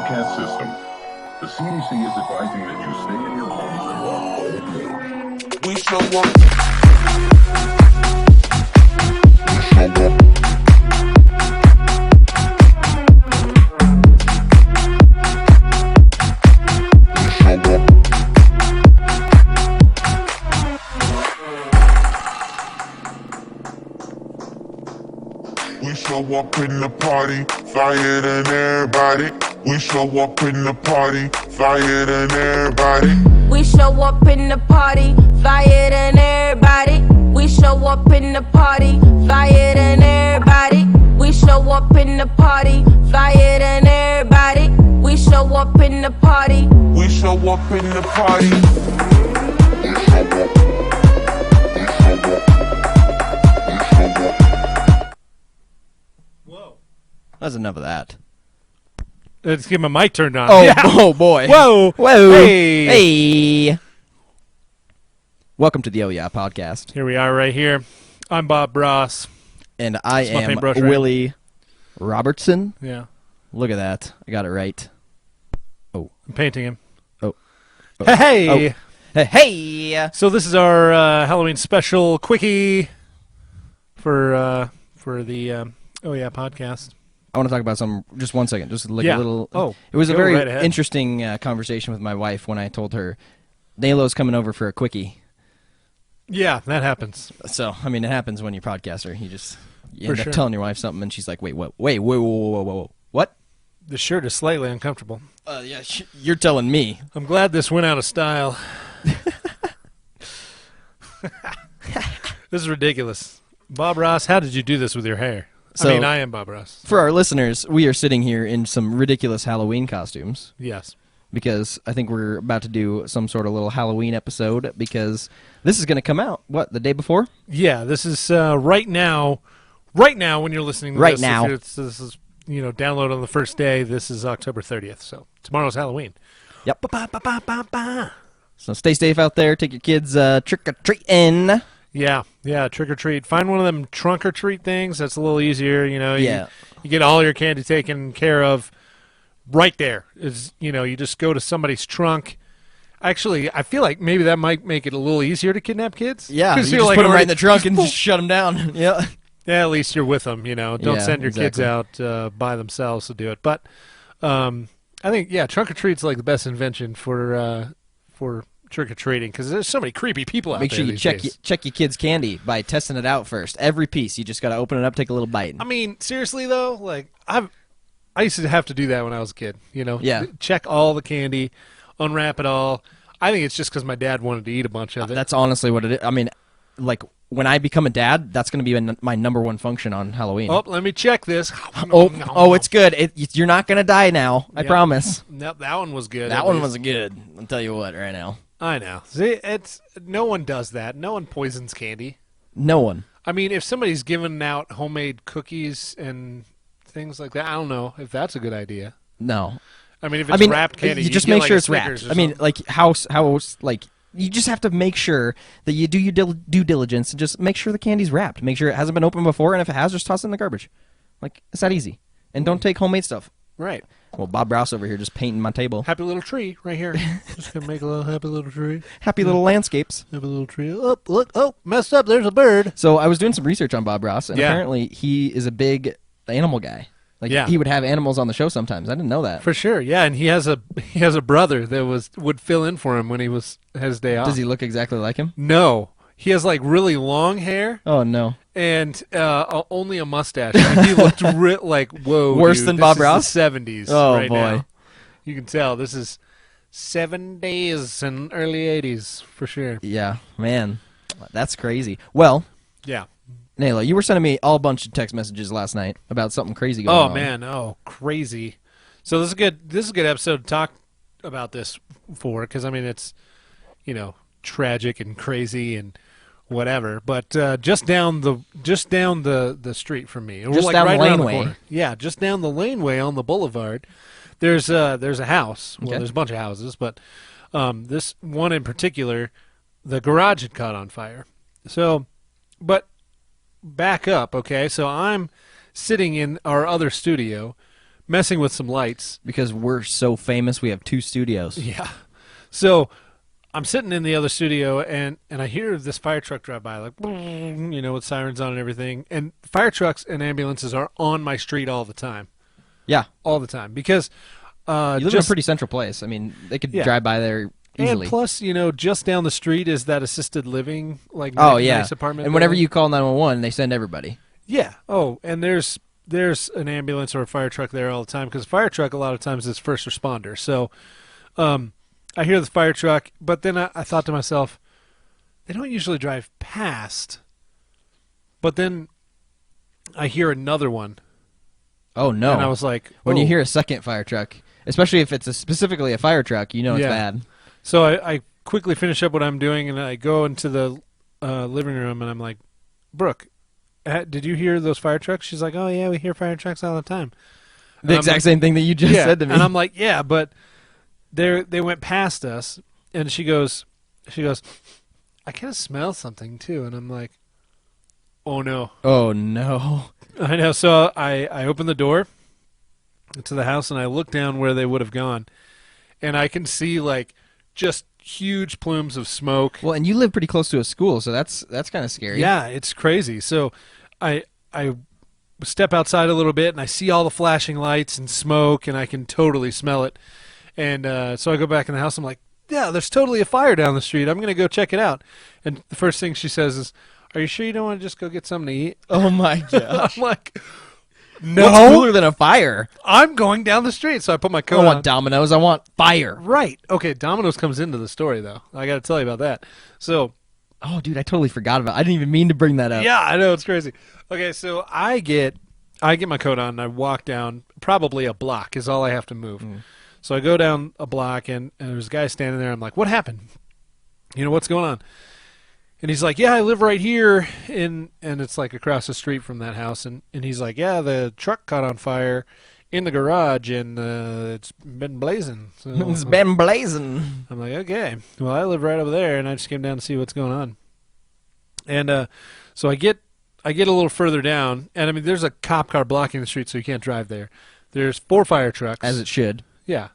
podcast system. The CDC is advising that you stay in your homes. We show up. We show up in the party, flyer than everybody. We show up in the party, flyer than everybody. We show up in the party, flyer than everybody. We show up in the party, flyer than everybody. We show up in the party, flyer than everybody. We show up in the party. We show up in the party. Whoa. That's enough of that. Let's get my mic turned on. Oh, Yeah. oh boy. Whoa. Whoa. Hey. Hey. Welcome to the Oh Yeah podcast. Here we are right here. I'm Bob Bross. And I It's my am paintbrush, right? Willie Robertson. Yeah. Look at that. I got it right. I'm painting him. Oh. Hey. Hey. So this is our Halloween special quickie for the Oh Yeah podcast. I want to talk about some, just one second, just like Yeah. a little. Oh, it was a go very right ahead. interesting conversation with my wife when I told her NALO's coming over for a quickie. Yeah, that happens. So, I mean, it happens when you're a podcaster. You end sure. up telling your wife something, and she's like, wait, what? Wait, whoa. What? The shirt is slightly uncomfortable. Yeah, you're telling me. I'm glad this went out of style. This is ridiculous. Bob Ross, how did you do this with your hair? So- I mean, I am Bob Ross. For our listeners, we are sitting here in some ridiculous Halloween costumes Yes. because I think we're about to do some sort of little Halloween episode because this is going to come out, what, the day before? Yeah, this is right now when you're listening to Right this. now. This is, download on the first day. This is October 30th, so tomorrow's Halloween. Yep. Ba-ba-ba-ba-ba. So stay safe out there. Take your kids trick-or-treating. Yeah, trick or treat. Find one of them trunk or treat things. That's a little easier, Yeah. You get all your candy taken care of right there. You just go to somebody's trunk. Actually, I feel like maybe that might make it a little easier to kidnap kids. Yeah, you 'Cause just like put them right already- in the trunk and just shut them down. Yeah. Yeah, at least you're with them, Don't Yeah, send your kids exactly. out by themselves to do it. But I think, trunk or treat's like the best invention for trick or treating because there's so many creepy people out Make there sure you these check days. check your kids' candy by testing it out first. Every piece, you just got to open it up, take a little bite. I mean, seriously though, like I used to have to do that when I was a kid. Yeah. Check all the candy, unwrap it all. I think it's just because my dad wanted to eat a bunch of it. That's honestly what it is. I mean, like, when I become a dad, that's going to be my number one function on Halloween. Oh, let me check this. It's good. You're not going to die now. I Yep. promise. Nope, that one was good. That at one least. was good. I'll tell you what right now. I know. See, no one does that. No one poisons candy. No one. I mean, if somebody's giving out homemade cookies and things like that, I don't know if that's a good idea. No. I mean, if it's wrapped candy, you just get make like sure a it's Snickers wrapped. or I mean, something. like, how, like, you just have to make sure that you do your due diligence and just make sure the candy's wrapped. Make sure it hasn't been opened before, and if it has, just toss it in the garbage. Like, it's that easy. And don't take homemade stuff. right. Well, Bob Rouse over here just painting my table. Happy little tree right here. Just gonna make a little happy little tree. Happy little landscapes. Happy little tree. Oh, look! Oh, messed up. There's a bird. So I was doing some research on Bob Ross, and Yeah. apparently he is a big animal guy. Like, Yeah. he would have animals on the show sometimes. I didn't know that. For sure, yeah, and he has a brother that would fill in for him when he had his day off. Does he look exactly like him? No, he has like really long hair Oh, no. and only a mustache. And he looked like whoa, Worse dude, than this Bob is Ross? The 70s. Oh, right boy. now. You can tell this is 70s and early 80s for sure. Yeah, man. That's crazy. Well, Yeah. Nayla, you were sending me all a bunch of text messages last night about something crazy going on. Oh man, crazy. So this is good. This is a good episode to talk about this for because I mean it's tragic and crazy and whatever. But just down the street from me, Just down the around laneway. corner. Yeah, just down the laneway on the boulevard. There's a house. Well, Okay. there's a bunch of houses, but this one in particular, the garage had caught on fire. So, but back up, okay? So I'm sitting in our other studio, messing with some lights. Because we're so famous, we have 2 studios. Yeah. So I'm sitting in the other studio, and I hear this fire truck drive by, like, you know, with sirens on and everything. And fire trucks and ambulances are on my street all the time. Yeah. All the time. Because You live in a pretty central place. I mean, they could drive by there easily. And plus, you know, just down the street is that assisted living, like, nice apartment. And whenever building. you call 911, they send everybody. Yeah. Oh, and there's an ambulance or a fire truck there all the time, because fire truck a lot of times is first responder. So I hear the fire truck, but then I thought to myself, they don't usually drive past. But then I hear another one. Oh, no. And I was like, when you hear a second fire truck, especially if it's specifically a fire truck, you know it's bad. So I quickly finish up what I'm doing, and I go into the living room, and I'm like, Brooke, did you hear those fire trucks? She's like, oh, yeah, we hear fire trucks all the time. The exact same thing that you just said to me. And I'm like, yeah, but they went past us, and she goes, I kind of smell something, too. And I'm like, oh, no. Oh, no. I know. So I open the door to the house, and I look down where they would have gone, and I can see, like, just huge plumes of smoke. Well, and you live pretty close to a school, so that's kind of scary. Yeah, it's crazy. So I step outside a little bit, and I see all the flashing lights and smoke, and I can totally smell it. And so I go back in the house. I'm like, yeah, there's totally a fire down the street. I'm going to go check it out. And the first thing she says is, are you sure you don't want to just go get something to eat? Oh, my gosh. I'm like, no. What's cooler than a fire? I'm going down the street. So I put my I coat don't on. want Domino's. I want fire. Right. Okay, Domino's comes into the story, though. I got to tell you about that. So, oh, dude, I totally forgot about it. I didn't even mean to bring that up. yeah, I know. It's crazy. Okay, so I get my coat on, and I walk down probably a block is all I have to move. So I go down a block, and there's a guy standing there. I'm like, what happened? You know, what's going on? And he's like, yeah, I live right here, and it's like across the street from that house. And he's like, yeah, the truck caught on fire in the garage, and it's been blazing. So It's been blazing. I'm like, okay. Well, I live right over there, and I just came down to see what's going on. And so I get a little further down, and I mean, there's a cop car blocking the street, so you can't drive there. There's 4 fire trucks. As it should. Yeah.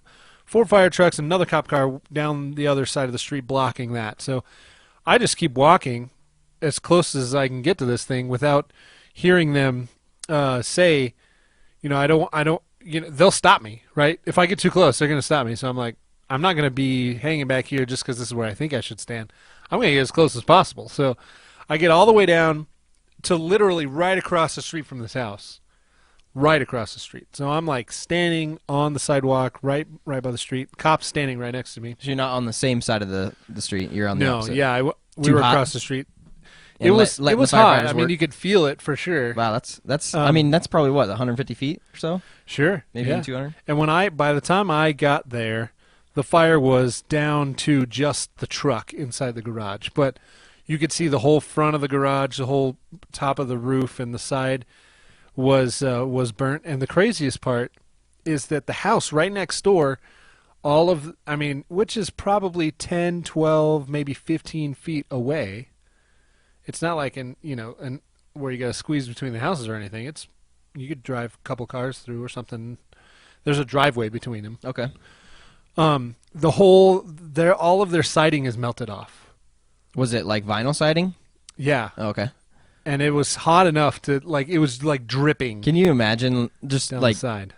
4 fire trucks and another cop car down the other side of the street blocking that. So I just keep walking as close as I can get to this thing without hearing them say, you know, I don't, you know, they'll stop me, right? If I get too close, they're going to stop me. So I'm like, I'm not going to be hanging back here just because this is where I think I should stand. I'm going to get as close as possible. So I get all the way down to literally right across the street from this house. Right across the street. So I'm like standing on the sidewalk right by the street. Cops standing right next to me. So you're not on the same side of the street. You're on the opposite. Yeah, we Too were hot? across the street. And It was letting the hot. firefighters I mean, work? you could feel it for sure. Wow, that's I mean, that's probably what, 150 feet or so? Sure. Maybe yeah. even 200? And by the time I got there, the fire was down to just the truck inside the garage. But you could see the whole front of the garage, the whole top of the roof, and the side was burnt. And the craziest part is that the house right next door, which is probably 10, 12, maybe 15 feet away. It's not like where you got to squeeze between the houses or anything. You could drive a couple cars through or something. There's a driveway between them. Okay. All of their siding is melted off. Was it like vinyl siding? Yeah. Oh, okay. And it was hot enough to it was like dripping Can you imagine just down like the side.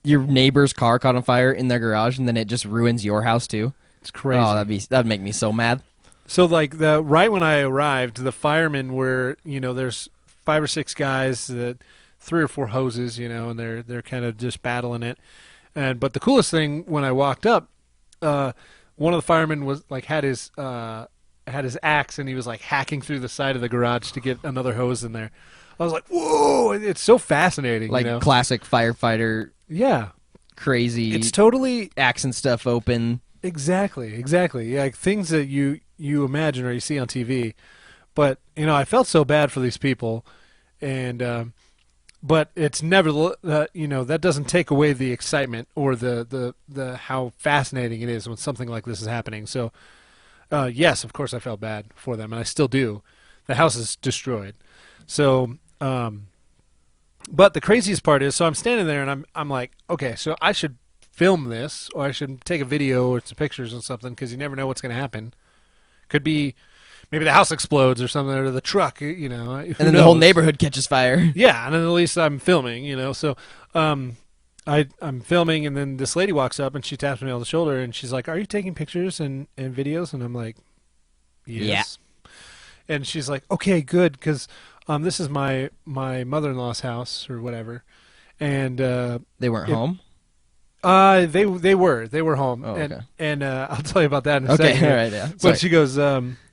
your neighbor's car caught on fire in their garage and then it just ruins your house too? It's crazy. Oh, that'd make me so mad. So right when I arrived, the firemen were, there's 5 or 6 guys, 3 or 4 hoses, and they're kind of just battling it. But the coolest thing when I walked up, one of the firemen was had his axe and he was hacking through the side of the garage to get another hose in there. I was like, whoa! It's so fascinating. Classic firefighter. Yeah. Crazy. It's totally axe and stuff open. Exactly. Yeah, things that you imagine or you see on TV. But I felt so bad for these people, and but it's never that doesn't take away the excitement or the how fascinating it is when something like this is happening. So yes, of course I felt bad for them, and I still do. The house is destroyed. So But the craziest part is, so I'm standing there and I'm like, okay, so I should film this, or I should take a video or some pictures or something, because you never know what's going to happen. Could be maybe the house explodes or something, or the truck, you know. And then the whole neighborhood catches fire. Yeah, and then at least I'm filming, you know. So I'm filming, and then this lady walks up and she taps me on the shoulder and she's like, "Are you taking pictures and videos?" And I'm like, "Yes." Yeah. And she's like, "Okay, good, because this is my mother-in-law's house or whatever." And they weren't home? They were home. Oh, okay. And I'll tell you about that in a second. Okay, all right, yeah. But she goes,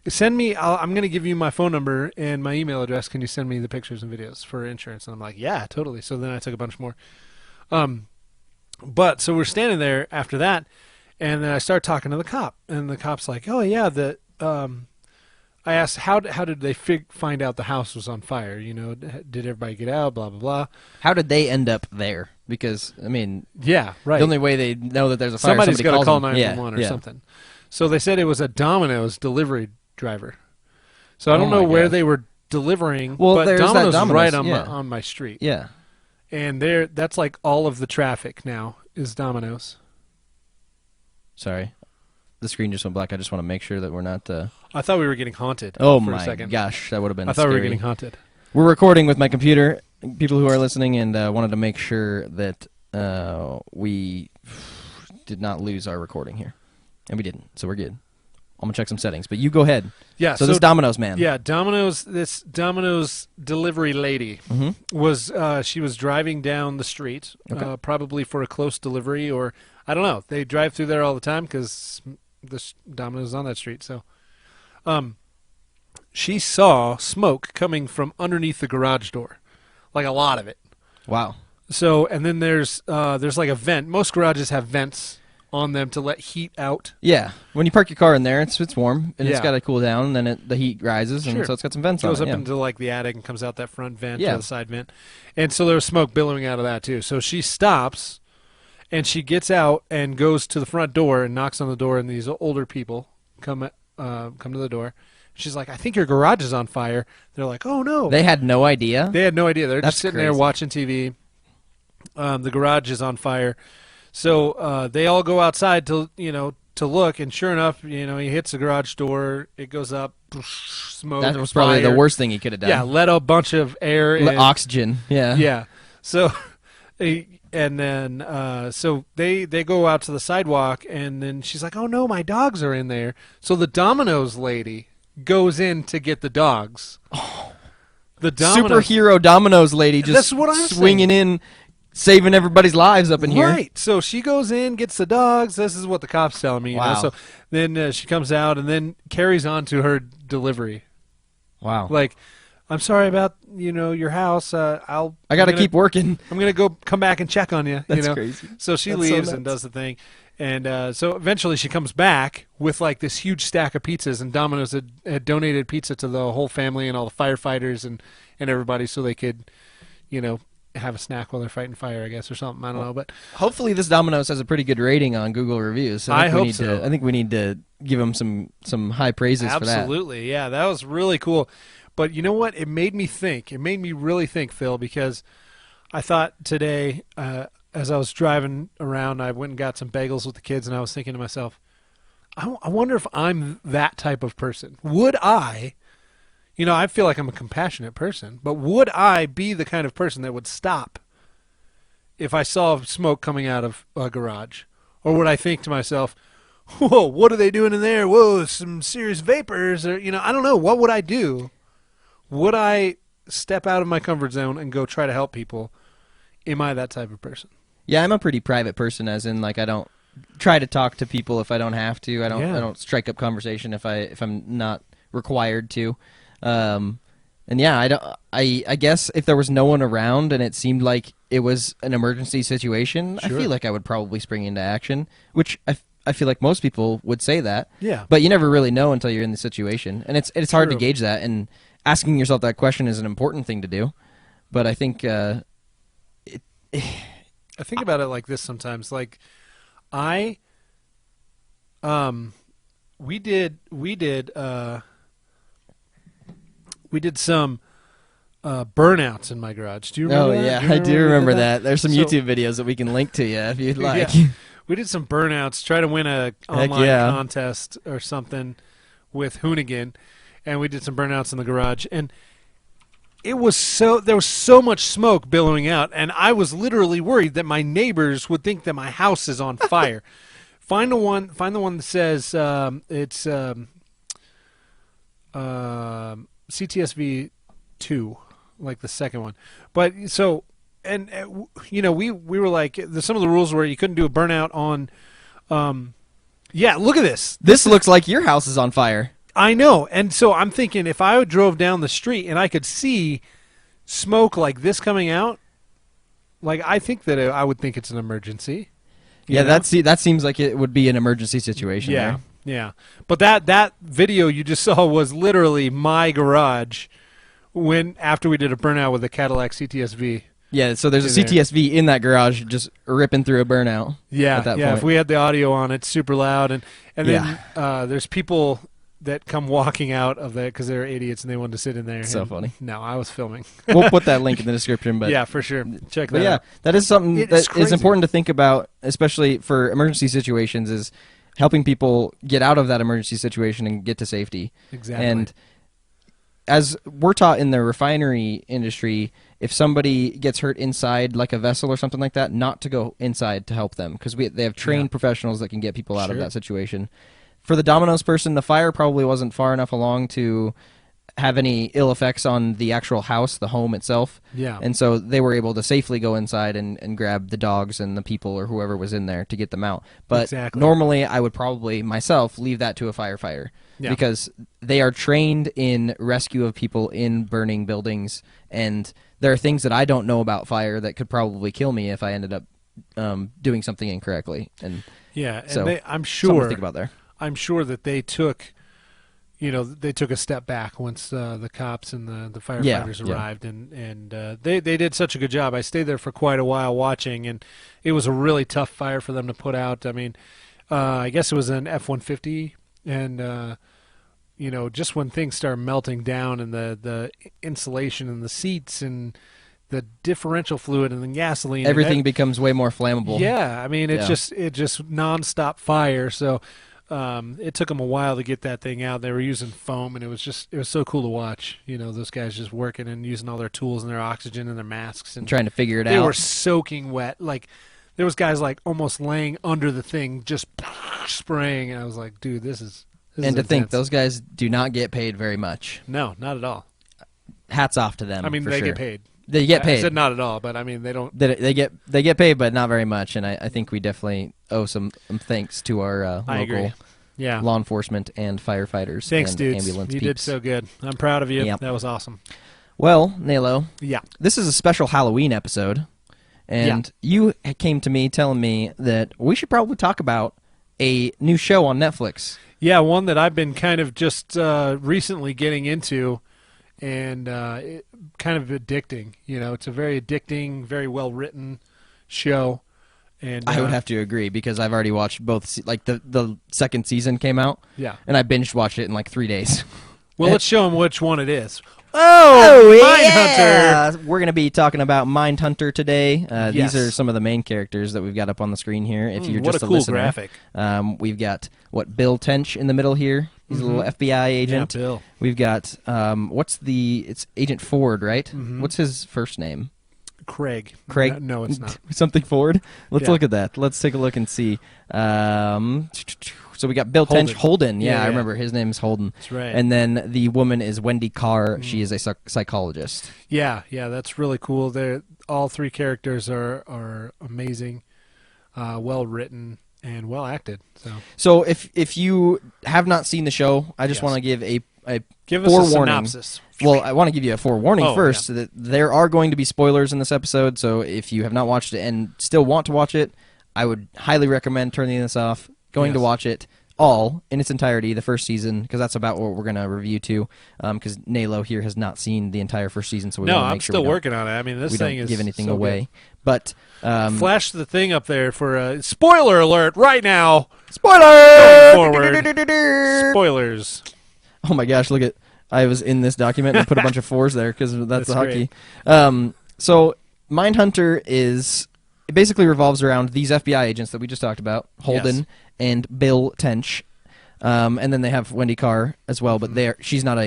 send me, I'm going to give you my phone number and my email address. Can you send me the pictures and videos for insurance? And I'm like, yeah, totally. So then I took a bunch more. But so we're standing there after that, and then I start talking to the cop, and the cop's like, oh yeah, I asked, how did they find out the house was on fire? You know, did everybody get out? Blah, blah, blah. How did they end up there? Because, I mean, yeah, right. The only way they know that there's a fire, somebody's got to call them. 911 or something. So they said it was a Domino's delivery driver. So I don't know where they were delivering, but Domino's is right on my street. Yeah. And that's like all of the traffic now is Domino's. Sorry. The screen just went black. I just want to make sure that we're not... I thought we were getting haunted for a second. Gosh, that would have been I thought we were getting haunted. We're recording with my computer, people who are listening, and wanted to make sure that we did not lose our recording here. And we didn't, so we're good. I'm going to check some settings, but you go ahead. Yeah. So this Domino's man. Yeah, this Domino's delivery lady she was driving down the street, probably for a close delivery, or I don't know. They drive through there all the time because this Domino's is on that street. So she saw smoke coming from underneath the garage door, like a lot of it. Wow. So, and then there's like a vent. Most garages have vents on them to let heat out. Yeah. When you park your car in there, it's warm, and it's got to cool down, and then the heat rises, and so it's got some vents on it. Goes up into like the attic and comes out that front vent or the side vent. And so there was smoke billowing out of that too. So she stops, and she gets out and goes to the front door and knocks on the door, and these older people come to the door. She's like, I think your garage is on fire. They're like, oh, no. They had no idea? They had no idea. They're just sitting there watching TV. The garage is on fire. So they all go outside to look, and sure enough, he hits the garage door. It goes up, smoke. That was probably the worst thing he could have done. Yeah, let a bunch of air in. Oxygen. Yeah. Yeah. So, and then so they go out to the sidewalk, and then she's like, "Oh no, my dogs are in there." So the Domino's lady goes in to get the dogs. Oh. The superhero Domino's lady just that's what I'm swinging saying. In. Saving everybody's lives up in here. Right. So she goes in, gets the dogs. This is what the cop's telling me. Wow. So then she comes out and then carries on to her delivery. Wow. Like, I'm sorry about, your house. I got to keep working. I'm going to come back and check on you. That's crazy. So she leaves and does the thing. And so eventually she comes back with like this huge stack of pizzas, and Domino's had donated pizza to the whole family and all the firefighters and everybody so they could, have a snack while they're fighting fire, I guess, or something. I don't know, but hopefully this Domino's has a pretty good rating on Google reviews. So I hope so. I think we need to give them some high praises for that. Absolutely, yeah, that was really cool. But you know what? It made me think. It made me really think, Phil, because I thought today, as I was driving around, I went and got some bagels with the kids, and I was thinking to myself, I wonder if I'm that type of person. Would I? I feel like I'm a compassionate person, but would I be the kind of person that would stop if I saw smoke coming out of a garage? Or would I think to myself, whoa, what are they doing in there? Whoa, some serious vapors. Or, I don't know. What would I do? Would I step out of my comfort zone and go try to help people? Am I that type of person? Yeah, I'm a pretty private person, as in, like, I don't try to talk to people if I don't have to. I don't strike up conversation if I'm not required to. And yeah, I guess if there was no one around and it seemed like it was an emergency situation, I feel like I would probably spring into action, which I feel like most people would say that. Yeah. But you never really know until you're in the situation, and it's hard to gauge that. And asking yourself that question is an important thing to do. But I think I think about it like this sometimes. Like we did some burnouts in my garage. Do you remember that? Yeah, Do you I do remember we did that. There's some So- YouTube videos that we can link to you if you'd like. Yeah. We did some burnouts, try to win a online yeah. contest or something with Hoonigan, and we did some burnouts in the garage, and there was so much smoke billowing out, and I was literally worried that my neighbors would think that my house is on fire. Find the one that says it's CTSV 2, like the second one. But so, and we were like, some of the rules were you couldn't do a burnout on. Yeah, look at this. This looks like your house is on fire. I know, and so I'm thinking if I drove down the street and I could see smoke like this coming out, like I think that I would think it's an emergency. Yeah, know? that seems like it would be an emergency situation. Yeah, there. yeah. But that video you just saw was literally my garage after we did a burnout with a Cadillac CTSV. Yeah, so there's a CTSV in that garage just ripping through a burnout. Yeah, at that yeah. point. If we had the audio on, it's super loud, and Yeah. then there's people that come walking out of that because they're idiots and they wanted to sit in there. So and- funny. No, I was filming. We'll put that link in the description. But yeah, for sure. Check that But yeah, out. that is something It that is is crazy. important to think about, especially for emergency situations, is helping people get out of that emergency situation and get to safety. Exactly. And as we're taught in the refinery industry, if somebody gets hurt inside, like a vessel or something like that, not to go inside to help them, because they have trained professionals that can get people out of Sure. that situation. For the Domino's person, the fire probably wasn't far enough along to have any ill effects on the actual house, the home itself. Yeah. And so they were able to safely go inside and grab the dogs and the people or whoever was in there to get them out. But Exactly. normally I would probably myself leave that to a firefighter. Yeah. Because they are trained in rescue of people in burning buildings, and there are things that I don't know about fire that could probably kill me if I ended up doing something incorrectly. And yeah, and so I'm something sure to think about there. I'm sure that they took a step back once the cops and the firefighters yeah. arrived, and they did such a good job. I stayed there for quite a while watching, and it was a really tough fire for them to put out. I mean, I guess it was an F-150, and just when things start melting down and the insulation and the seats and the differential fluid and the gasoline, Everything and becomes way more flammable. yeah, I mean, it Yeah. just nonstop fire. So it took them a while to get that thing out. They were using foam, and it was so cool to watch. Those guys just working and using all their tools and their oxygen and their masks and Trying to figure it they out. were soaking wet. Like there was guys like almost laying under the thing, just spraying. And I was like, dude, this is And to think intense. those guys do not get paid very much. No, not at all. Hats off to them. I mean, for they sure. get paid. They get I paid. said not at all, but I mean, they don't. They get paid, but not very much. And I think we definitely owe some thanks to our I agree. local Yeah. law enforcement and firefighters. Thanks, and dudes. ambulance You did peeps. so good. I'm proud of you. Yep. That was awesome. Well, Nalo, Yeah. this is a special Halloween episode, and you came to me telling me that we should probably talk about a new show on Netflix. Yeah, one that I've been kind of just recently getting into, and kind of addicting. It's a very addicting, very well written show. And I would have to agree because I've already watched both. Like the second season came out, Yeah. and I binge watched it in like 3 days. Well, let's show them which one it is. Mindhunter! We're going to be talking about Mindhunter today. Yes. These are some of the main characters that we've got up on the screen here. If you're what just a cool listener, graphic. We've got Bill Tench in the middle here. He's a little FBI agent. Yeah, Bill. We've got it's Agent Ford, right? What's his first name? Craig. Craig? No, it's not. Something Ford. Let's Yeah. look at that. Let's take a look and see. So we got Bill Tench. Holden. Yeah, I yeah. remember his name is Holden. That's right. And then the woman is Wendy Carr. She is a psychologist. Yeah, that's really cool. All three characters are amazing, well written, and well acted. So if you have not seen the show, I just Yes. want to give a Give us a forewarning. synopsis. Well, I want to give you a forewarning Oh, first that there are going to be spoilers in this episode. So if you have not watched it and still want to watch it, I would highly recommend turning this off, going to Yes. watch it all in its entirety, the first season, because that's about what we're going to review too. Because Nalo here has not seen the entire first season, so we No, want to I'm make sure still we don't- working on it. I mean, this we thing don't is give anything so away. But Flash the thing up there for a spoiler alert right now. spoiler Going forward. Spoilers. Oh my gosh, look at I was in this document and put a bunch of 4s there because that's the That's hotkey. So Mindhunter it basically revolves around these FBI agents that we just talked about, Holden Yes. and Bill Tench, and then they have Wendy Carr as well. But she's not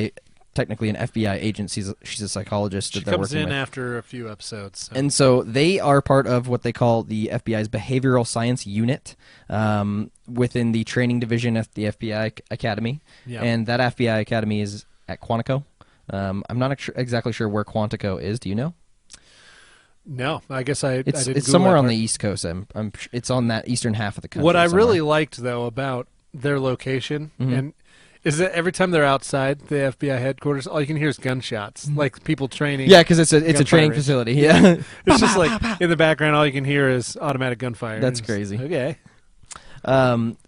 technically an FBI agent. She's a psychologist She that they're comes working in with. after a few episodes. So. And so they are part of what they call the FBI's Behavioral Science Unit within the training division at the FBI Academy. Yeah. And that FBI Academy is at Quantico. I'm not exactly sure where Quantico is. Do you know? No, I guess I didn't It's Google somewhere that on part. the East Coast. It's on that eastern half of the country. What I somewhere. really liked, though, about their location Mm-hmm. and is that every time they're outside the FBI headquarters, all you can hear is gunshots, like people training. Yeah, because it's a gunfire training range. facility. Yeah. It's just like in the background, all you can hear is automatic gunfire. That's It's- crazy. Okay.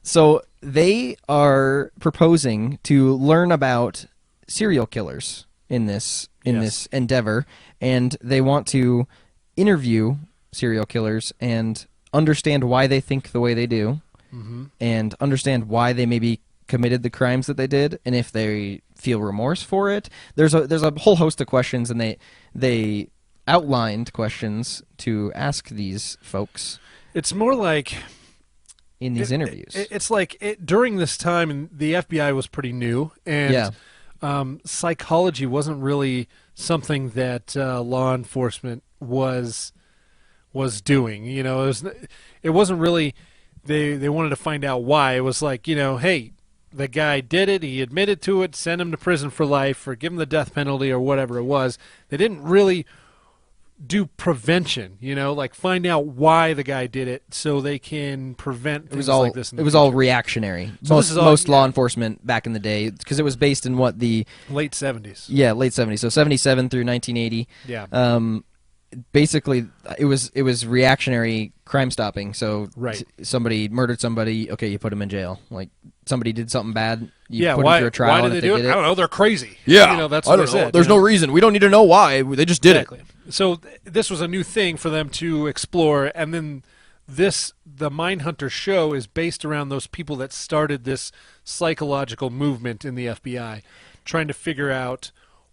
So they are proposing to learn about serial killers in this Yes. endeavor, and they want to interview serial killers and understand why they think the way they do, and understand why they maybe committed the crimes that they did, and if they feel remorse for it. There's a whole host of questions, and they outlined questions to ask these folks It's more like in these interviews. It's like during this time, and the FBI was pretty new, and Yeah. Psychology wasn't really something that law enforcement was doing. You know, it wasn't really. They wanted to find out why. It was like, hey, the guy did it. He admitted to it. Send him to prison for life, or give him the death penalty, or whatever it was. They didn't really do prevention. Like find out why the guy did it, so they can prevent things like this. In the It was all future. reactionary. So this is all- most law yeah. enforcement back in the day, because it was based in what the late 70s. late 70s, so 77 through 1980. Yeah. Basically, it was reactionary crime stopping. So Right. Somebody murdered somebody, okay, you put them in jail. Like somebody did something bad, you Yeah, put why, them through a trial. why did and they if do it? did I don't know. They're crazy. Yeah, That's I what don't they know. said. There's no reason. We don't need to know why. They just did Exactly. So this was a new thing for them to explore, and then the Mindhunter show is based around those people that started this psychological movement in the FBI, trying to figure out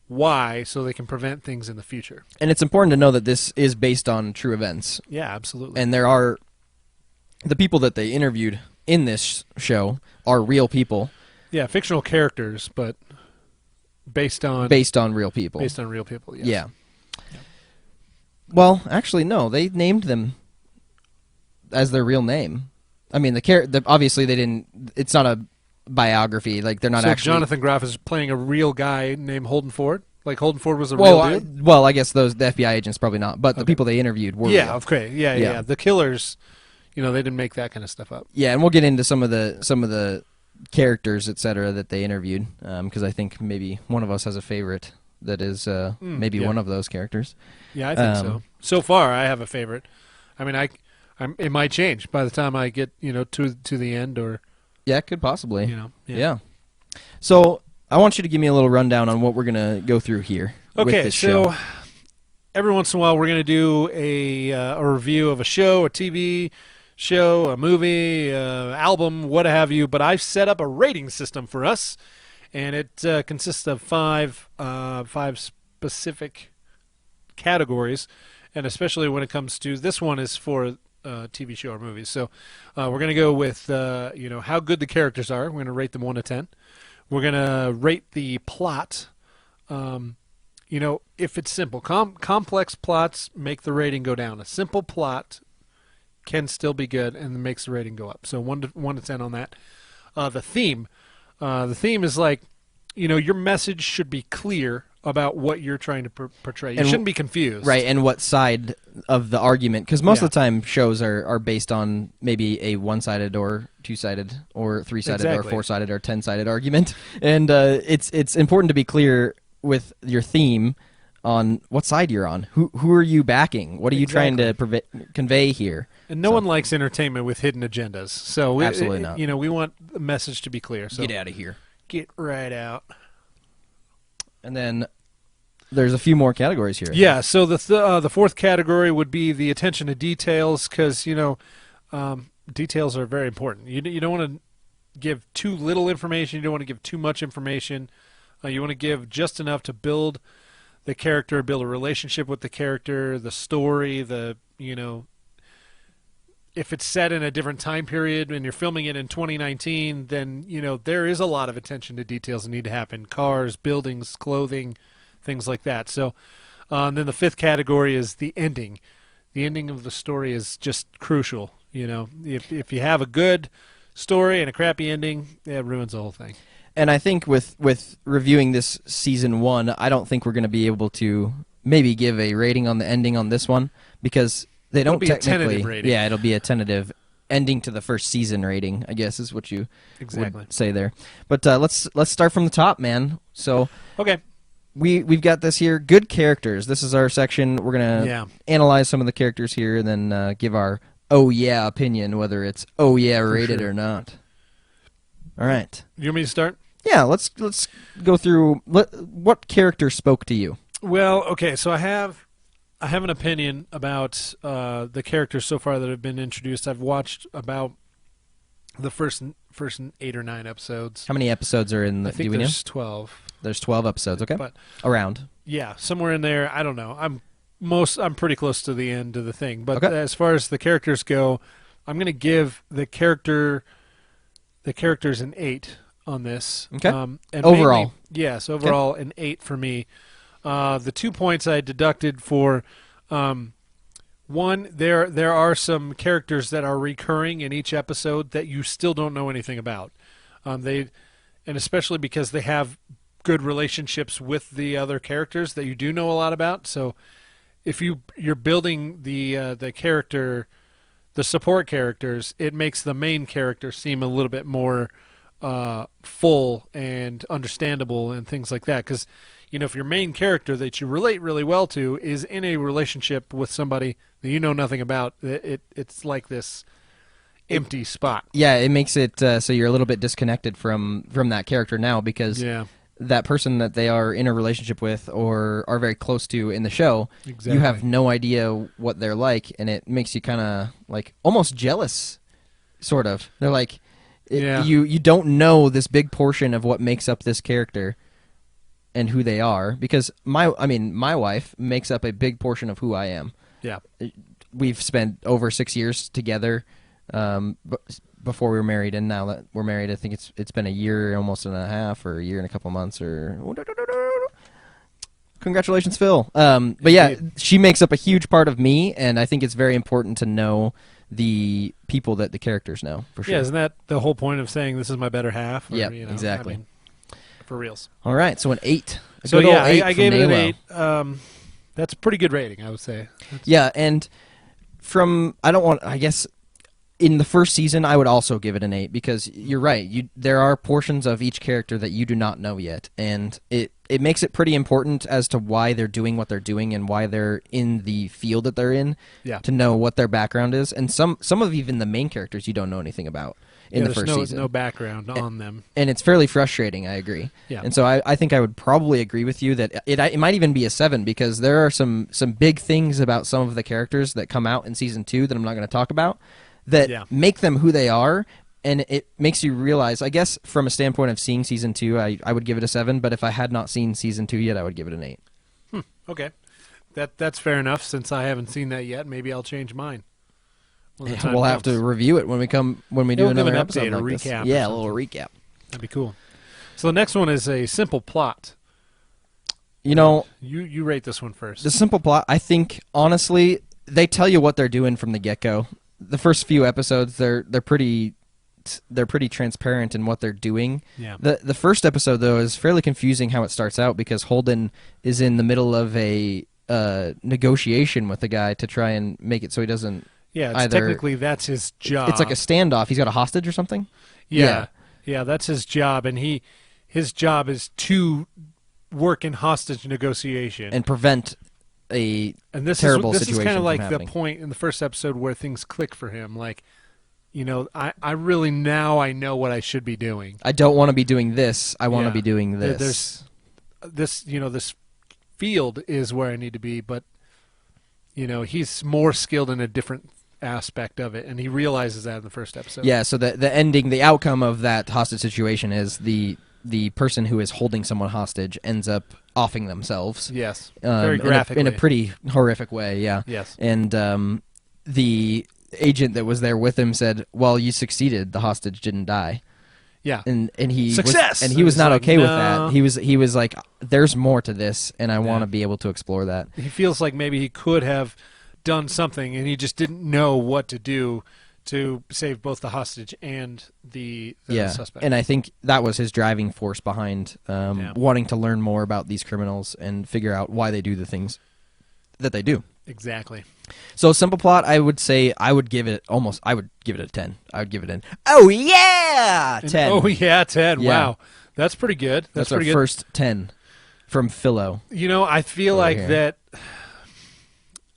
why, so they can prevent things in the future. And it's important to know that this is based on true events. Yeah, absolutely. And there are the people that they interviewed in this show are real people yeah, fictional characters, but based on real people. based on real people. Yes. Yeah. Well, actually, no. They named them as their real name. I mean, obviously they didn't. It's not a biography. Like they're not So actually. Jonathan Groff is playing a real guy named Holden Ford. Like Holden Ford was a Well, real dude. I guess the FBI agents probably not, but the people they interviewed were. Yeah. real. Okay. Yeah. Yeah. The killers. They didn't make that kind of stuff up. Yeah, and we'll get into some of the characters, etc., that they interviewed, because I think maybe one of us has a favorite that is maybe yeah. one of those characters. Yeah, I think so. So far, I have a favorite. I mean, it might change by the time I get to the end, or Yeah, it could possibly. Yeah. So I want you to give me a little rundown on what we're gonna go through here. with Okay, this so show. every once in a while, we're going to do a review of a show, a TV show, a movie, album, what have you. But I've set up a rating system for us, and it consists of five specific categories, and especially when it comes to this one is for TV show or movies. So we're going to go with how good the characters are. We're going to rate them 1 to 10. We're going to rate the plot. If it's simple, complex plots make the rating go down. A simple plot can still be good and makes the rating go up. So 1 to 10 on that. The theme is like, your message should be clear about what you're trying to portray. You shouldn't be confused. Right, and what side of the argument? Because most Yeah. of the time shows are based on maybe a one-sided or two-sided or three-sided or Exactly. four-sided or 10-sided argument, and it's important to be clear with your theme on what side you're on. Who are you backing? What are you trying to convey here? And no one likes entertainment with hidden agendas. So Absolutely not. We want the message to be clear. So Get out of here. get right out. And then there's a few more categories here. Yeah, so the fourth category would be the attention to details, because details are very important. You don't want to give too little information. You don't want to give too much information. You want to give just enough to build the character, build a relationship with the character, the story, if it's set in a different time period and you're filming it in 2019, then, there is a lot of attention to details that need to happen. Cars, buildings, clothing, things like that. So then the fifth category is the ending. The ending of the story is just crucial. If you have a good story and a crappy ending, it ruins the whole thing. And I think with reviewing this season 1, I don't think we're going to be able to maybe give a rating on the ending on this one, because they don't It'll be technically. a tentative rating. Yeah, it'll be a tentative ending to the first season rating, I guess is what you Exactly. would say there. But let's start from the top, man. So Okay. we've got this here. Good characters. This is our section. We're gonna analyze some of the characters here, and then give our oh yeah opinion, whether it's oh yeah rated or not. All right. You want me to start? Yeah, let's go through what character spoke to you. Well, okay, so I have an opinion about the characters so far that have been introduced. I've watched about the first 8 or 9 episodes. How many episodes are in the? I think there's 12. There's 12 episodes. Okay, But around. yeah, somewhere in there. I don't know. I'm pretty close to the end of the thing. But Okay. as far as the characters go, I'm going to give the characters an 8 on this. Okay. And Overall. yes, overall an 8 for me. The 2 points I deducted for one, there are some characters that are recurring in each episode that you still don't know anything about. And especially because they have good relationships with the other characters that you do know a lot about. So if you're building the character, the support characters, it makes the main character seem a little bit more full and understandable and things like that. Because if your main character that you relate really well to is in a relationship with somebody that you know nothing about, it's like this empty spot. Yeah, it makes it so you're a little bit disconnected from that character now, because that person that they are in a relationship with or are very close to in the show, you have no idea what they're like, and it makes you kind of like almost jealous, sort of. They're like, you don't know this big portion of what makes up this character and who they are, because my wife makes up a big portion of who I am. Yeah. We've spent over 6 years together before we were married, and now that we're married, I think it's been a year almost and a half, or a year and a couple months, or congratulations, Phil. But yeah, she makes up a huge part of me, and I think it's very important to know the people that the characters know, for sure. Yeah, isn't that the whole point of saying this is my better half? Yeah, exactly. For reals. All right, so an 8. So yeah, I from gave it an NALO. 8. That's a pretty good rating, I would say. Yeah, and I guess in the first season, I would also give it an 8, because you're right. There are portions of each character that you do not know yet, and it makes it pretty important as to why they're doing what they're doing and why they're in the field that they're in, to know what their background is. And some of even the main characters you don't know anything about in the first season. No background on them. And it's fairly frustrating, I agree. Yeah. And so I think I would probably agree with you that it might even be a 7, because there are some big things about some of the characters that come out in season 2 that I'm not going to talk about that make them who they are, and it makes you realize, I guess from a standpoint of seeing season 2, I would give it a 7, but if I had not seen season 2 yet, I would give it an 8. Okay. That's fair enough. Since I haven't seen that yet, maybe I'll change mine. We'll have to review it when we do another episode update, like a recap. This. Yeah, a little recap. That'd be cool. So the next one is a simple plot. You rate this one first. The simple plot, I think, honestly, they tell you what they're doing from the get-go. The first few episodes, they're pretty transparent in what they're doing. Yeah. The first episode, though, is fairly confusing how it starts out, because Holden is in the middle of a negotiation with the guy to try and make it so he doesn't. Yeah, technically that's his job. It's like a standoff. He's got a hostage or something? Yeah, that's his job, and his job is to work in hostage negotiation and prevent a terrible situation. This is kind of like happening. The point in the first episode where things click for him. Like, I really I know what I should be doing. I don't want to be doing this. I want to be doing this. This field is where I need to be, but he's more skilled in a different aspect of it, and he realizes that in the first episode. Yeah, so the ending, the outcome of that hostage situation is the person who is holding someone hostage ends up offing themselves. Yes, very graphically. In a pretty horrific way, yeah. Yes. And the agent that was there with him said, well, you succeeded. The hostage didn't die. Yeah. And he Success! Was, and he was not like, okay with no. that. He was like, there's more to this, and I want to be able to explore that. He feels like maybe he could have done something, and he just didn't know what to do to save both the hostage and the suspect. And I think that was his driving force behind wanting to learn more about these criminals and figure out why they do the things that they do. Exactly. So simple plot, I would say I would give it a 10. I would give it an 10. Oh yeah, 10. Oh yeah, 10. Yeah. Wow. That's pretty good. That's pretty our good. first 10 from Philo. You know, I feel like here. that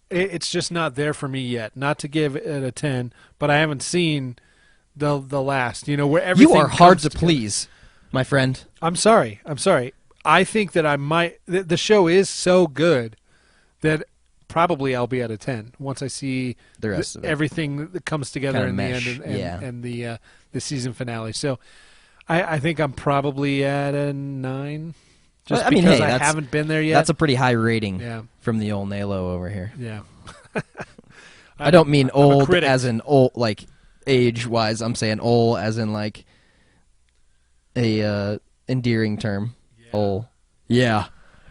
it's just not there for me yet. Not to give it a 10, but I haven't seen the last, you know, where everything You are hard comes to together. please, my friend. I'm sorry. I think that I might the show is so good that probably I'll be at a 10 once I see The rest of it. everything that comes together Kinda in mesh, the end yeah. and the season finale. So I think I'm probably at a 9 just I mean, because hey, I that's- haven't been there yet. That's a pretty high rating Yeah. from the old NALO over here. Yeah. I don't mean I'm a old critic. as in old, like age-wise. I'm saying old as in like a endearing term. Yeah. Old. Yeah.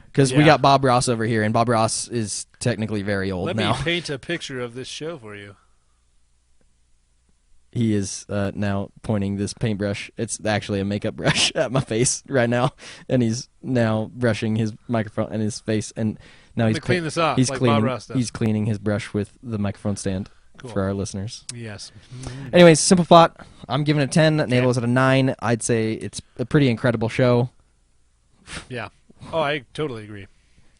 Because we Yeah. got Bob Ross over here, and Bob Ross is technically very old Let now. me paint a picture of this show for you. He is now pointing this paintbrush. It's actually a makeup brush at my face right now, and he's now brushing his microphone and his face, and now he's clean this off He's like cleaning. Bob Ross does. He's cleaning his brush with the microphone stand Cool. for our listeners. Yes. Anyways, simple plot. I'm giving it a 10. NALO's at a 9. I'd say it's a pretty incredible show. Yeah. Oh, I totally agree.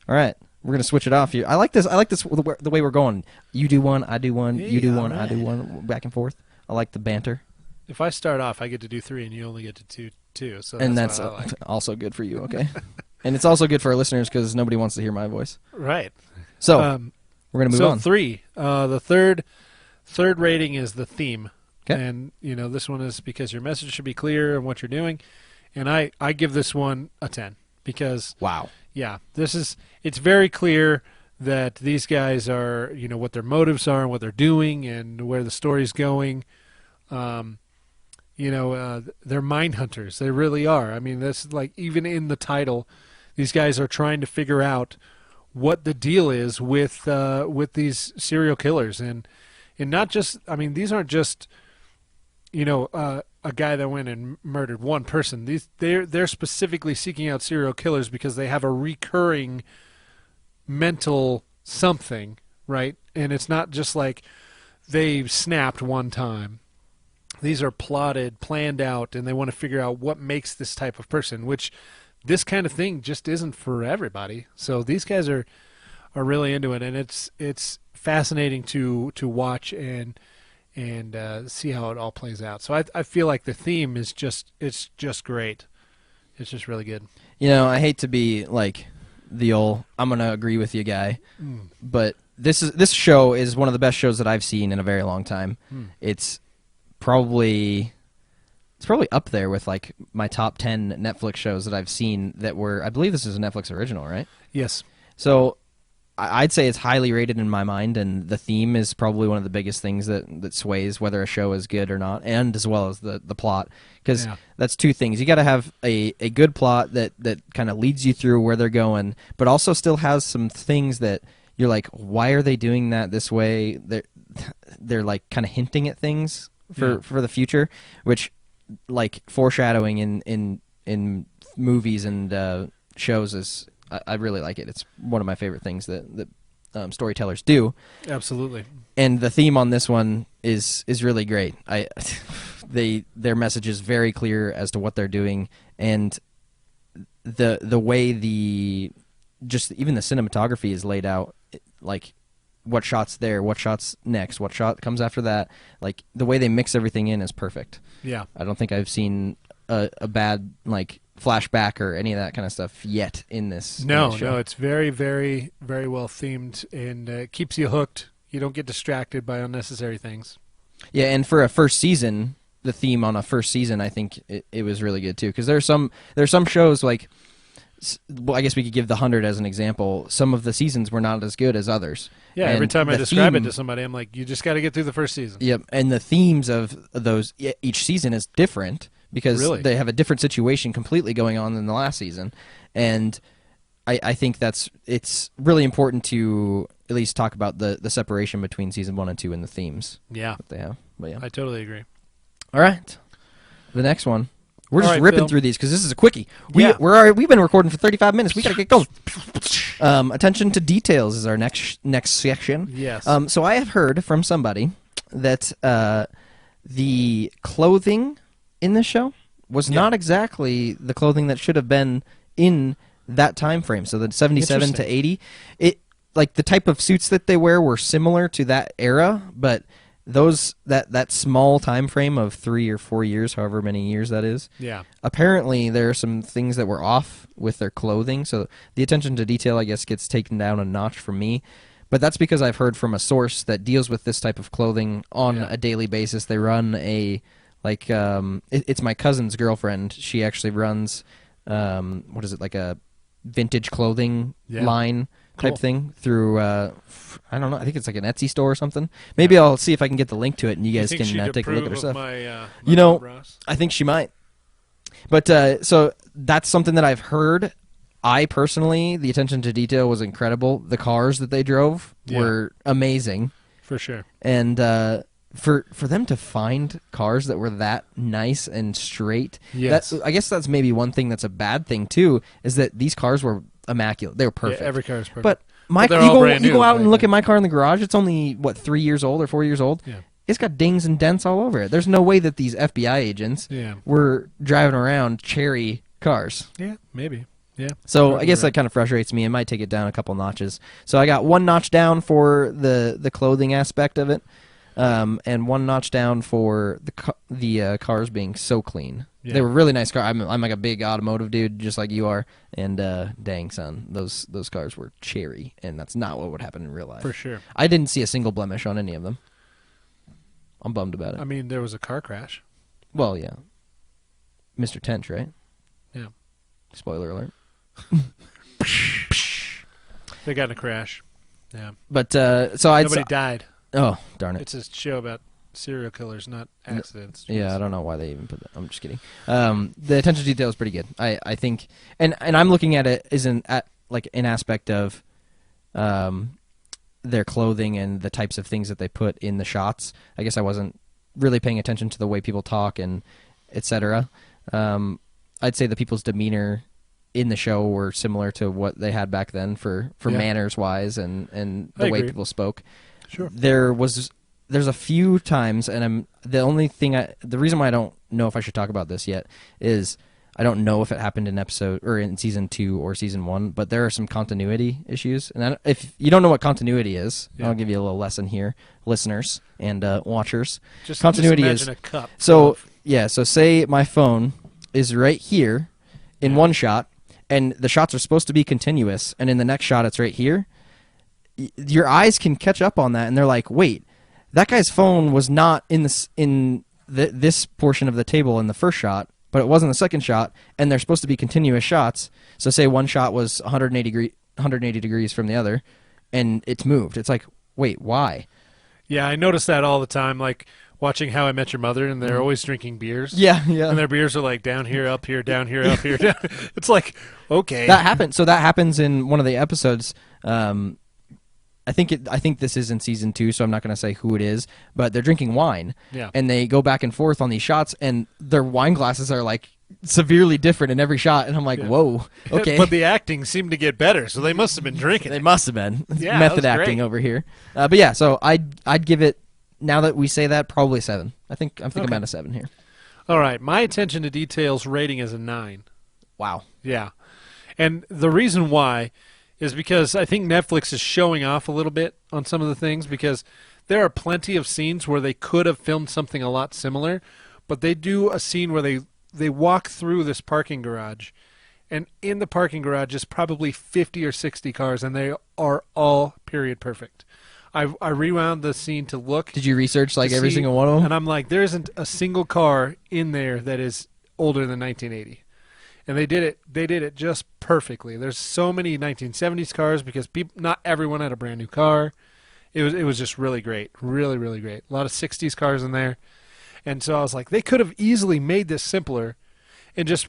All right, we're gonna switch it off here. I like this. The way we're going. You do one, I do one. You do Yeah, one, I alright. do one. Back and forth. I like the banter, If I start off, I get to do 3, and you only get to do 2. So and that's that's what I like. also good for you. Okay, and it's also good for our listeners because nobody wants to hear my voice. Right. So we're gonna move so on. 3. The third rating is the theme. 'Kay. And you know, this one is because your message should be clear and what you're doing. And I give this one a 10 because Wow. yeah, it's very clear that these guys are, you know, what their motives are and what they're doing and where the story's going. You know, they're mind hunters. They really are. I mean, that's like even in the title, these guys are trying to figure out what the deal is with these serial killers and not just. I mean, these aren't just, you know, a guy that went and murdered one person. They're specifically seeking out serial killers because they have a recurring mental something, right? And it's not just like they snapped one time. These are plotted, planned out, and they want to figure out what makes this type of person, which this kind of thing just isn't for everybody. So these guys are really into it, and it's fascinating to watch and see how it all plays out. So I feel like the theme is just great. It's just really good. You know, I hate to be like the old I'm gonna agree with you guy, but this show is one of the best shows that I've seen in a very long time. It's probably up there with like my top 10 Netflix shows that I've seen that were. I believe this is a Netflix original, right? Yes. So I'd say it's highly rated in my mind, and the theme is probably one of the biggest things that sways whether a show is good or not, and as well as the plot, because Yeah. that's two things. You got to have a good plot that kind of leads you through where they're going, but also still has some things that you're like, why are they doing that this way? They're like kind of hinting at things for the future, which like foreshadowing in movies and shows is. I really like it. It's one of my favorite things that storytellers do. Absolutely. And the theme on this one is really great. Their message is very clear as to what they're doing, and the way just even the cinematography is laid out, like what shot's there, what shot's next, what shot comes after that. Like the way they mix everything in is perfect. Yeah. I don't think I've seen a bad like flashback or any of that kind of stuff yet in this. No, in this show. no, it's very, very, very well themed and keeps you hooked. You don't get distracted by unnecessary things. Yeah, and for a first season, the theme on a first season, I think it was really good too. Because there's some shows like, well, I guess we could give The 100 as an example. Some of the seasons were not as good as others. Yeah, and every time I describe it to somebody, I'm like, you just got to get through the first season. Yep, and the themes of those each season is different because they have a different situation completely going on than the last season, and I think it's really important to at least talk about the separation between season 1 and 2 and the themes. Yeah, that they have. But yeah, I totally agree. All right, the next one. We're just right, ripping Phil. through these because this is a quickie. We've been recording for 35 minutes. We gotta get going. Attention to details is our next section. Yes. So I have heard from somebody that the clothing in this show was not exactly the clothing that should have been in that time frame. So the 77 to 80, like the type of suits that they wear were similar to that era, but that small time frame of 3 or 4 years, however many years that is. Yeah. Apparently, there are some things that were off with their clothing, so the attention to detail, I guess, gets taken down a notch for me. But that's because I've heard from a source that deals with this type of clothing on a daily basis. They run it's my cousin's girlfriend. She actually runs, like a vintage clothing line type thing through I don't know, I think it's like an Etsy store or something. Maybe I'll see if I can get the link to it and you guys can take a look at her stuff. My I think she might. But so that's something that I've heard. I personally, the attention to detail was incredible. The cars that they drove were amazing. For sure. And for them to find cars that were that nice and straight, I guess that's maybe one thing that's a bad thing too, is that these cars were immaculate. They were perfect. Yeah, every car is perfect. But you go out and look at my car in the garage, it's only, 3 years old or 4 years old? Yeah. It's got dings and dents all over it. There's no way that these FBI agents were driving around cherry cars. Yeah, maybe. Yeah. So I guess that kind of frustrates me. It might take it down a couple notches. So I got 1 notch down for the clothing aspect of it, and 1 notch down for the cars being so clean. Yeah. They were really nice cars. I'm like a big automotive dude, just like you are. And dang son, those cars were cherry, and that's not what would happen in real life. For sure. I didn't see a single blemish on any of them. I'm bummed about it. I mean, there was a car crash. Well, yeah. Mr. Tench, right? Yeah. Spoiler alert. They got in a crash. Yeah. But nobody died. Oh, darn it. It's a show about serial killers, not accidents. Yeah, I don't know why they even put that. I'm just kidding. The attention to detail is pretty good. I think, and I'm looking at it as an aspect of their clothing and the types of things that they put in the shots. I guess I wasn't really paying attention to the way people talk and etc. I'd say the people's demeanor in the show were similar to what they had back then for manners wise and the way people spoke. Sure. There's a few times, and the reason why I don't know if I should talk about this yet is I don't know if it happened in season 2 or season 1, but there are some continuity issues. And if you don't know what continuity is, I'll give you a little lesson here, listeners and watchers. Continuity just imagine is a cup. So say my phone is right here in one shot, and the shots are supposed to be continuous, and in the next shot it's right here. Your eyes can catch up on that, and they're like, wait, that guy's phone was not in this portion of the table in the first shot, but it was in the second shot, and they're supposed to be continuous shots. So say one shot was 180 degrees from the other, and it's moved. It's like, wait, why? Yeah, I notice that all the time, like watching How I Met Your Mother, and they're always drinking beers. Yeah. And their beers are like down here, up here, down here, up here. Down. It's like, okay. That happens. So that happens in one of the episodes. I think this is in season 2, so I'm not going to say who it is, but they're drinking wine. Yeah. And they go back and forth on these shots, and their wine glasses are like severely different in every shot, and I'm like, whoa, okay. But the acting seemed to get better, so they must have been drinking. They must have been. Yeah, method acting over here. But yeah, so I'd give it, now that we say that, probably 7. I'm thinking about a 7 here. All right, my attention to details rating is a 9. Wow. Yeah. And the reason why is because I think Netflix is showing off a little bit on some of the things, because there are plenty of scenes where they could have filmed something a lot similar, but they do a scene where they walk through this parking garage, and in the parking garage is probably 50 or 60 cars, and they are all period perfect. I rewound the scene to look. Did you research like to every see- single one of them? And I'm like, there isn't a single car in there that is older than 1980. And they did it just perfectly. There's so many 1970s cars because not everyone had a brand new car. It was just really great. Really, really great. A lot of 60s cars in there. And so I was like, they could have easily made this simpler and just,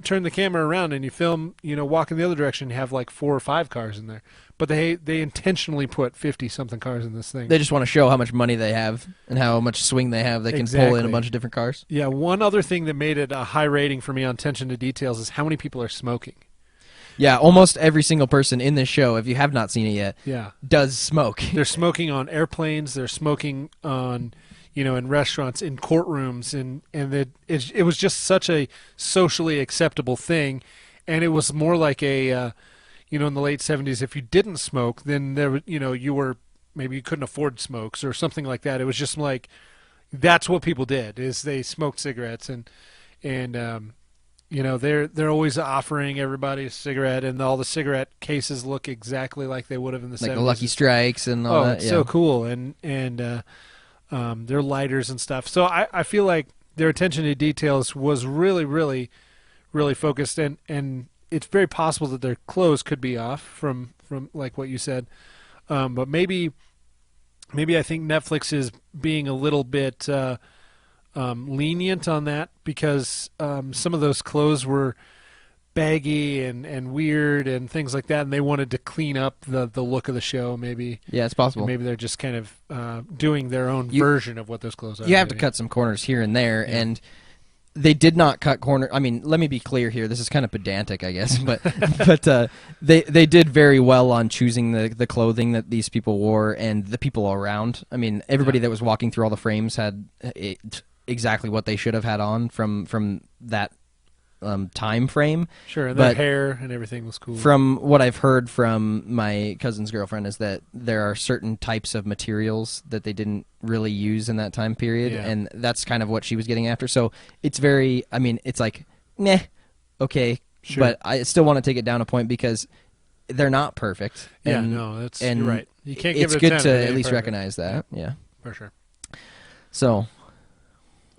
turn the camera around and you film, walk in the other direction, you have like 4 or 5 cars in there. But they intentionally put 50-something cars in this thing. They just want to show how much money they have and how much swing they have. They can pull in a bunch of different cars. Yeah, one other thing that made it a high rating for me on attention to details is how many people are smoking. Yeah, almost every single person in this show, if you have not seen it yet, does smoke. They're smoking on airplanes. They're smoking on, in restaurants, in courtrooms, and it was just such a socially acceptable thing, and it was more like a, in the late 70s, if you didn't smoke, then there, you were maybe you couldn't afford smokes or something like that. It was just like that's what people did is they smoked cigarettes and they're always offering everybody a cigarette, and all the cigarette cases look exactly like they would have in the 70s. Like the Lucky Strikes and all that. It's so cool, and their lighters and stuff. So I feel like their attention to details was really, really, really focused, and it's very possible that their clothes could be off from like what you said, but maybe I think Netflix is being a little bit lenient on that because some of those clothes were baggy and weird and things like that, and they wanted to clean up the look of the show. Maybe it's possible. Maybe they're just kind of doing their own version of what those clothes are. You have to cut some corners here and there, and they did not cut corner. I mean, let me be clear here. This is kind of pedantic, I guess, but they did very well on choosing the clothing that these people wore and the people around. I mean, everybody that was walking through all the frames had exactly what they should have had on from that time frame. Sure, and their hair and everything was cool. From what I've heard from my cousin's girlfriend is that there are certain types of materials that they didn't really use in that time period, and that's kind of what she was getting after. So it's very, I mean, it's like, okay, sure. But I still want to take it down a point because they're not perfect. Yeah, and, no, that's and you're right. You can't give it's it a good 10 to if it at ain't least perfect. recognize that. Yeah, for sure. So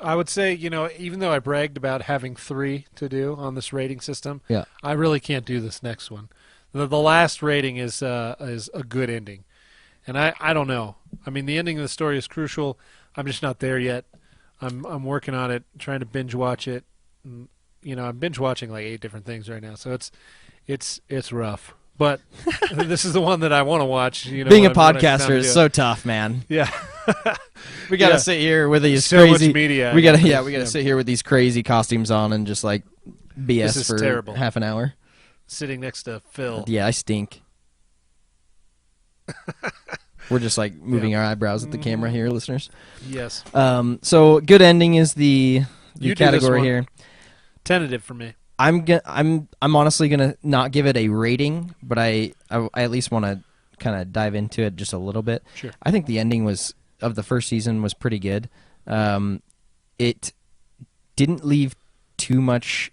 I would say, even though I bragged about having 3 to do on this rating system, I really can't do this next one. The last rating is a good ending, and I don't know. I mean, the ending of the story is crucial. I'm just not there yet. I'm working on it, trying to binge watch it. And, I'm binge watching like 8 different things right now, so it's rough. But this is the one that I want to watch. Being a podcaster is so tough, man. Yeah. We gotta sit here with these so crazy much media. We gotta sit here with these crazy costumes on and just like BS for terrible. half an hour. Sitting next to Phil. Yeah, I stink. We're just like moving our eyebrows at the camera here, listeners. Yes. So good ending is the You do this category one. here. Tentative for me. I'm honestly gonna not give it a rating, but I at least want to kind of dive into it just a little bit. Sure. I think the ending of the first season was pretty good. It didn't leave too much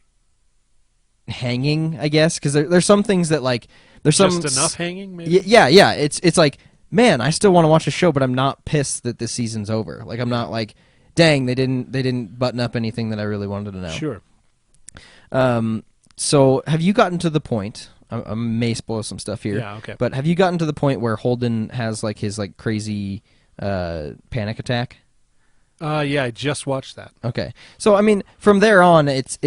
hanging, I guess, because there's some things that like there's Just some enough hanging, maybe. Yeah. It's like, man, I still want to watch the show, but I'm not pissed that this season's over. Like I'm not like, dang, they didn't button up anything that I really wanted to know. Sure. So have you gotten to the point? I may spoil some stuff here. Yeah. Okay. But have you gotten to the point where Holden has like his like crazy panic attack? Yeah, I just watched that. Okay. So I mean, from there on, it's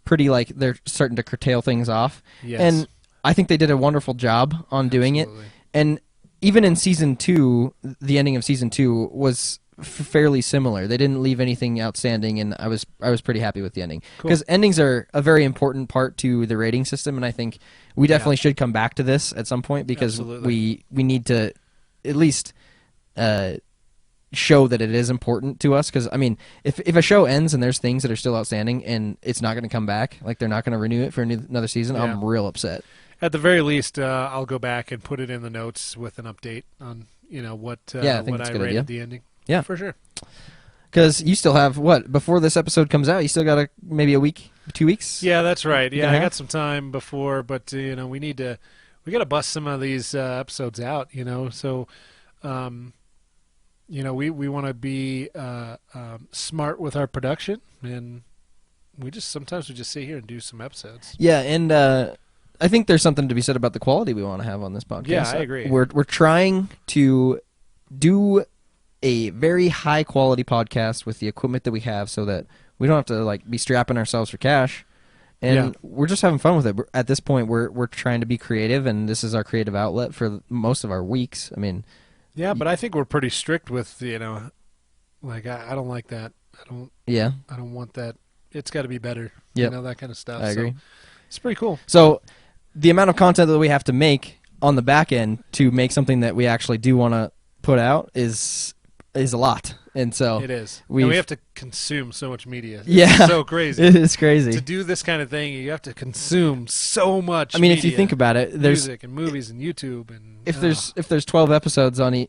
pretty like they're starting to curtail things off. Yes. And I think they did a wonderful job on doing Absolutely. it. And even in season 2, the ending of season 2 was fairly similar. They didn't leave anything outstanding, and I was pretty happy with the ending because endings are a very important part to the rating system, and I think we definitely should come back to this at some point because we need to at least show that it is important to us. Because I mean, if a show ends and there's things that are still outstanding and it's not going to come back, like they're not going to renew it for another season, I'm real upset. At the very least, I'll go back and put it in the notes with an update on what I rated the ending. Yeah, for sure. Because you still have before this episode comes out? You still got maybe a week, 2 weeks? Yeah, that's right. Yeah, I got some time before, but we got to bust some of these episodes out. So You know, we want to be smart with our production, and sometimes we just sit here and do some episodes. Yeah, and I think there's something to be said about the quality we want to have on this podcast. Yeah, I agree. We're trying to do a very high quality podcast with the equipment that we have, so that we don't have to like be strapping ourselves for cash. And we're just having fun with it. At this point, we're trying to be creative, and this is our creative outlet for most of our weeks. I mean, yeah, but I think we're pretty strict with, you know, like I don't like that. I don't want that. It's got to be better. Yep. You know, that kind of stuff. I agree. So it's pretty cool. So the amount of content that we have to make on the back end to make something that we actually do want to put out is a lot. And so it is. And we have to consume so much media. Yeah. It's so crazy. It is crazy. To do this kind of thing, you have to consume so much media. If you think about it, there's music and movies and YouTube and if there's 12 episodes on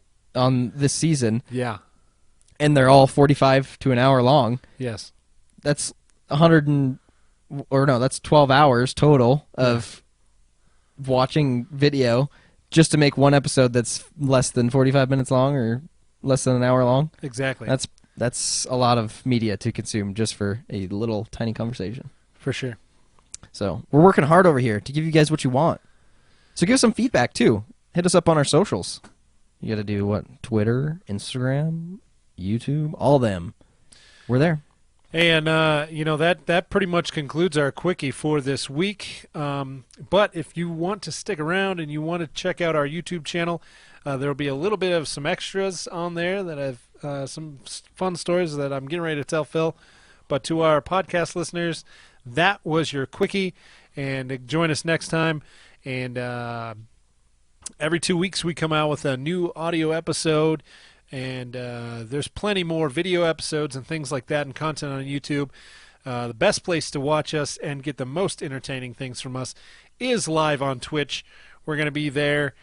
this season, yeah, and they're all 45 to an hour long. Yes. That's 12 hours total of watching video just to make one episode that's less than 45 minutes long or less than an hour long. Exactly. That's a lot of media to consume just for a little tiny conversation. For sure. So we're working hard over here to give you guys what you want. So give us some feedback too. Hit us up on our socials. You got to do what? Twitter, Instagram, YouTube, all of them. We're there. And, you know, that pretty much concludes our quickie for this week. But if you want to stick around and you want to check out our YouTube channel, there will be a little bit of some extras on there that have some fun stories that I'm getting ready to tell Phil. But to our podcast listeners, that was your quickie. And join us next time. And every 2 weeks we come out with a new audio episode. And there's plenty more video episodes and things like that and content on YouTube. The best place to watch us and get the most entertaining things from us is live on Twitch. We're going to be there.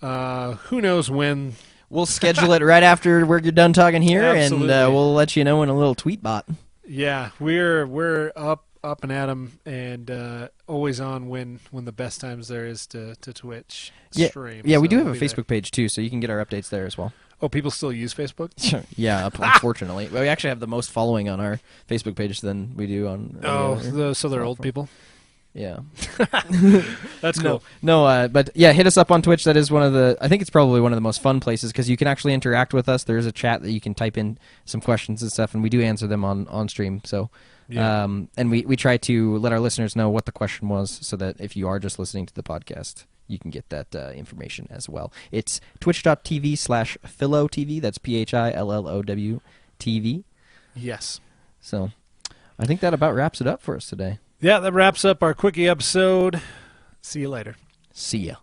Who knows when? We'll schedule it right after we're done talking here, Absolutely. and we'll let you know in a little tweet bot. Yeah, we're up and at 'em and always on when the best times there is to Twitch stream. Yeah, we do So have a we'll be Facebook page too, so you can get our updates there as well. there. Oh, people still use Facebook? Yeah, unfortunately. Well, we actually have the most following on our Facebook page than we do on So they're old people? Yeah. That's cool. No, but yeah, hit us up on Twitch. That is I think it's probably one of the most fun places because you can actually interact with us. There's a chat that you can type in some questions and stuff, and we do answer them on stream. So, Yeah. and we try to let our listeners know what the question was so that if you are just listening to the podcast, you can get that information as well. It's twitch.tv/PhilowTV. That's PhILLOW TV. Yes. So I think that about wraps it up for us today. Yeah, that wraps up our quickie episode. See you later. See ya.